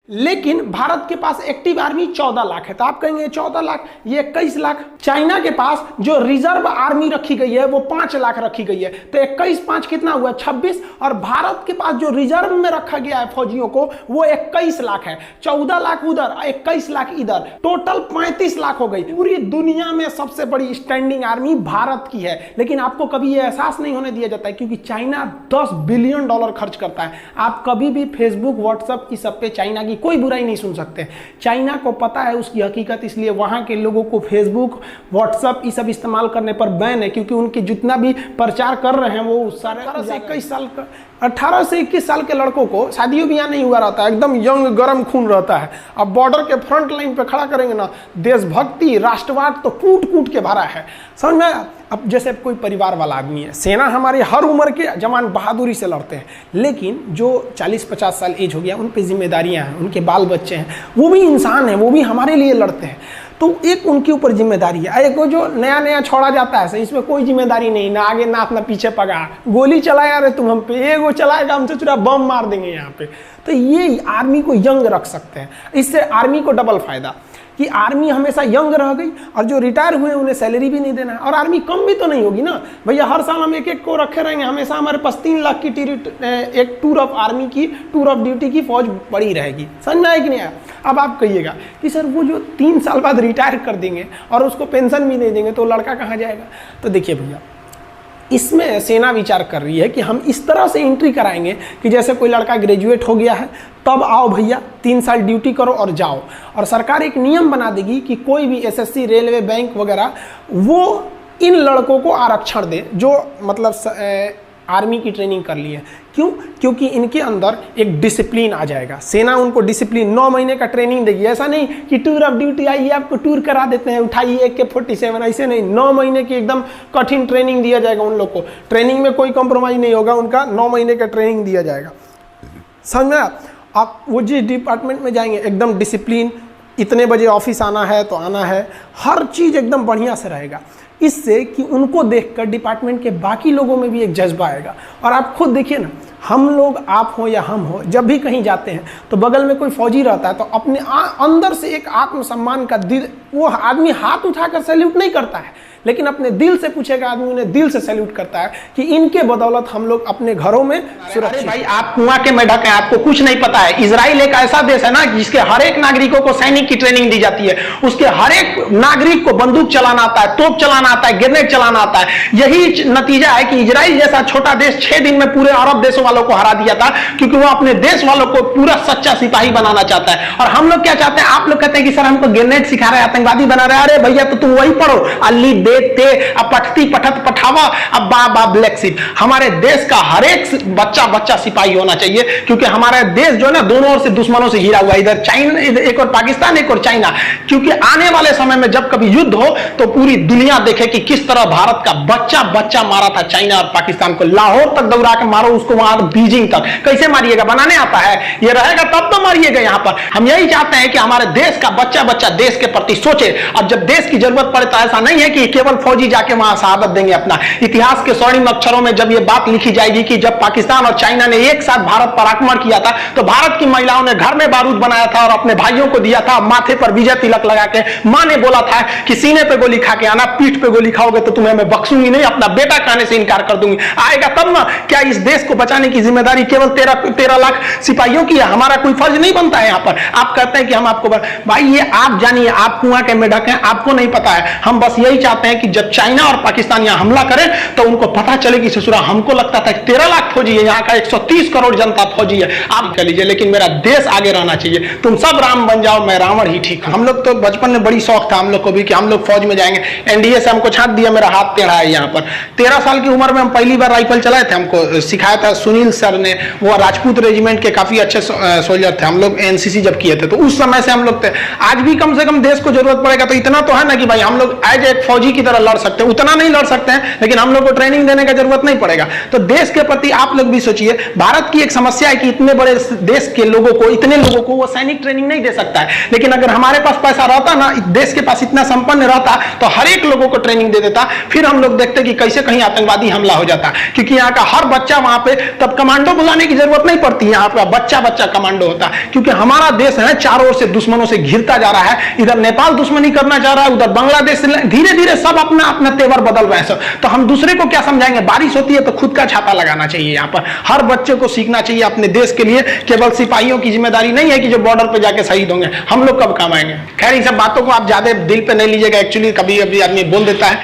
लेकिन भारत के पास active army 14 lakh है। तो आप कहेंगे 14 लाख, ये 21 लाख। चाइना के पास जो रिजर्व आर्मी रखी गई है वो 5 लाख रखी गई है। तो 21 5 कितना हुआ? 26। और भारत के पास जो रिजर्व में रखा गया है फौजियों को वो 21 लाख है। 14 लाख उधर, 21 लाख इधर, टोटल 35 लाख हो गई। पूरी दुनिया में सबसे बड़ी स्टैंडिंग आर्मी भारत की है। लेकिन आपको कभी ये एहसास नहीं होने दिया जाता है क्योंकि चाइना $10 बिलियन खर्च करता है। आप कभी भी फेसबुक, व्हाट्सएप इस सब पे चाइना की कोई बुराई नहीं सुन सकते। चाइना को पता है उसकी हकीकत, इसलिए वहां के लोगों को फेसबुक, व्हाट्सएप ये सब इस्तेमाल करने पर बैन है क्योंकि उनके जितना भी प्रचार कर रहे हैं वो सारे 18 से 21 साल के लड़कों को शादियों ब्याह नहीं हुआ रहता है, एकदम यंग गर्म खून रहता है। अब बॉर्डर के फ्रंट लाइन पे खड़ा करेंगे ना, देशभक्ति, राष्ट्रवाद तो कूट कूट के भरा है, समझ में। अब जैसे कोई परिवार वाला आदमी है, सेना हमारे हर उम्र के जवान बहादुरी से लड़ते हैं, लेकिन जो 40-50 साल एज हो गया उन पे जिम्मेदारियां हैं, उनके बाल बच्चे हैं, वो भी इंसान हैं, वो भी हमारे लिए लड़ते हैं। तो एक उनके ऊपर जिम्मेदारी है। एक जो नया नया छोड़ा जाता है इसमें कोई जिम्मेदारी नहीं, ना आगे नाथ ना पीछे पगा, गोली चलाया रे तुम हम पे, एगो चलाएगा हमसे चुरा बम मार देंगे यहाँ पे। तो ये आर्मी को यंग रख सकते हैं। इससे आर्मी को डबल फायदा कि आर्मी हमेशा यंग रह गई और जो रिटायर हुए उन्हें सैलरी भी नहीं देना है, और आर्मी कम भी तो नहीं होगी ना भैया। हर साल हम एक एक को रखे रहेंगे, हमेशा हमारे पास 3 लाख की एक टूर ऑफ आर्मी की, टूर ऑफ ड्यूटी की फौज पड़ी रहेगी। समझ में आया कि नहीं आया? अब आप कहिएगा कि सर वो जो 3 साल बाद रिटायर कर देंगे और उसको पेंशन भी नहीं देंगे तो लड़का कहाँ जाएगा? तो देखिए भैया, इसमें सेना विचार कर रही है कि हम इस तरह से एंट्री कराएंगे कि जैसे कोई लड़का ग्रेजुएट हो गया है तब आओ भैया 3 साल ड्यूटी करो और जाओ। और सरकार एक नियम बना देगी कि कोई भी एसएससी, रेलवे, बैंक वगैरह वो इन लड़कों को आरक्षण दे जो मतलब आर्मी की ट्रेनिंग कर ली है। क्यों? क्योंकि इनके अंदर एक डिसिप्लिन आ जाएगा। सेना उनको डिसिप्लिन 9 महीने का ट्रेनिंग देगी। ऐसा नहीं कि टूर ऑफ ड्यूटी आइए आपको टूर करा देते हैं, उठाइए AK-47, ऐसे नहीं। 9 महीने की एकदम कठिन ट्रेनिंग दिया जाएगा उन लोग को। ट्रेनिंग में कोई कॉम्प्रोमाइज़ नहीं होगा, उनका 9 महीने का ट्रेनिंग दिया जाएगा। समझ में? आप वो जिस डिपार्टमेंट में जाएंगे एकदम डिसिप्लिन, इतने बजे ऑफिस आना है तो आना है, हर चीज़ एकदम बढ़िया से रहेगा। इससे कि उनको देखकर डिपार्टमेंट के बाकी लोगों में भी एक जज्बा आएगा। और आप खुद देखिए ना, हम लोग, आप हो या हम हो, जब भी कहीं जाते हैं तो बगल में कोई फौजी रहता है तो अपने अंदर से एक आत्मसम्मान का दिल, वो आदमी हाथ उठाकर सैल्यूट नहीं करता है, लेकिन अपने दिल से पूछेगा आदमी, उन्हें दिल से सैल्यूट करता है कि इनके बदौलत हम लोग अपने घरों में सुरक्षित। भाई आप कुआं के मेढक हैं, आपको कुछ नहीं पता है। इजराइल एक ऐसा देश है ना जिसके हर एक नागरिकों को सैनिक की ट्रेनिंग दी जाती है। उसके हर एक नागरिक को बंदूक चलाना आता है, तोप चलाना आता है, ग्रेनेड चलाना आता है। यही नतीजा है कि इजराइल जैसा छोटा देश 6 दिन में पूरे अरब देशों वालों को हरा दिया था, क्योंकि वो अपने देश वालों को पूरा सच्चा सिपाही बनाना चाहता है। और हम लोग क्या चाहते हैं? आप लोग कहते हैं कि सर हमको ग्रेनेड सिखा रहे हैं, आतंकवादी बना रहे हैं। अरे भैया तो तुम वही पढ़ो, अली दे ते पठती पठत पठावा अब बा ब्लैक शिप। हमारे देश का हर एक बच्चा सिपाही होना चाहिए, क्योंकि हमारा देश जो है ना दोनों ओर से दुश्मनों से घिरा हुआ है। इधर चाइना, एक और पाकिस्तान, एक और चाइना। क्योंकि आने वाले समय में जब कभी युद्ध हो तो पूरी दुनिया देखे कि किस तरह भारत का बच्चा मारा था चाइना और पाकिस्तान को। लाहौर तक दौड़ा के मारो उसको, वहां बीजिंग तक। कैसे मारिएगा? बनाने आता है? ये रहेगा तब तो मारिएगा। यहां पर हम यही चाहते हैं कि हमारे देश का बच्चा देश के प्रति सोचे। अब जब देश की जरूरत पड़े तो ऐसा नहीं है कि केवल फौजी जाके वहां शहादत देंगे। अपना इतिहास के स्वर्णिम अक्षरों में जब ये बात लिखी जाएगी कि जब पाकिस्तान और चाइना ने एक साथ भारत पर आक्रमण किया था तो भारत की महिलाओं ने घर में बारूद बनाया था और अपने भाइयों को दिया था। माथे पर विजय तिलक लगा के मां ने बोला था कि सीने पे गोली खा के आना, पीठ पे गोली खाओगे तो तुम्हें मैं बख्शूंगी नहीं, अपना बेटा खाने से इनकार कर दूंगी। आएगा तब ना। क्या इस देश को बचाने की जिम्मेदारी केवल 13 लाख सिपाहियों की है? हमारा कोई फर्ज नहीं बनता है यहाँ पर? आप कहते हैं कि हम आपको भाई, ये आप जानिए, आप कुआं के मेढक हैं, आपको नहीं पता है। हम बस यही चाहते हैं कि जब चाइना और पाकिस्तान यहाँ हमला करें तो उनको पता चले कि ससुरा हमको लगता था 13 लाख फौजी है, यहाँ का 130 करोड़ जनता फौजी है। आप कह लीजिए, लेकिन मेरा देश आगे रहना चाहिए। तुम सब राम बन जाओ, मैं रावण ही ठीक। हम लोग तो बचपन में बड़ी शौक था हम लोग को भी कि हम लोग फौज में जाएंगे। एनडीए से हमको छांट दिया, मेरा हाथ टेढ़ा है यहाँ पर। 13 साल की उम्र में हम पहली बार राइफल चलाए थे, हमको सिखाया था सुनील सर ने। वो राजपूत रेजिमेंट के काफी अच्छे सोल्जर थे। हम लोग एनसीसी जब किए थे तो उस समय से हम लोग थे। आज भी कम से कम देश को जरूरत पड़ेगा तो इतना तो है ना कि भाई हम लोग एज एक फौजी की तरह लड़ सकते हैं, उतना नहीं लड़ सकते हैं, लेकिन हम लोग को ट्रेनिंग देने का जरूरत नहीं पड़ेगा। तो देश के प्रति आप लोग भी सोचिए, भारत की एक समस्या है कि इतने बड़े देश के लोगों को, इतने लोगों को वो सैनिक ट्रेनिंग नहीं दे सकता है, लेकिन अगर हमारे पास पैसा रहता ना, देश के पास इतना संपन्न रहता तो हर एक लोगों को ट्रेनिंग दे देता, फिर हम लोग देखते कि कैसे कहीं आतंकवादी हमला हो जाता, क्योंकि यहाँ का हर बच्चा वहां पे, तब कमांडो बुलाने की जरूरत नहीं पड़ती, यहाँ पे बच्चा बच्चा कमांडो होता, क्योंकि हमारा देश है चारों ओर से दुश्मनों से घिरता जा रहा है। इधर नेपाल दुश्मनी करना चाह रहा है, उधर बांग्लादेश, धीरे धीरे सब अपना अपना तेवर बदल रहे हैं सब। तो हम दूसरे को क्या समझाएंगे? बारिश होती है तो खुद का छाता लगाना चाहिए। यहाँ पर हर बच्चे को सीखना चाहिए अपने देश के लिए, केवल सिपाहियों की जिम्मेदारी नहीं है कि जो बॉर्डर पे जाके शहीद होंगे, हम लोग कब काम आएंगे। खैर इन सब बातों को आप ज्यादा दिल पे नहीं लीजिएगा, एक्चुअली कभी कभी आदमी बोल देता है।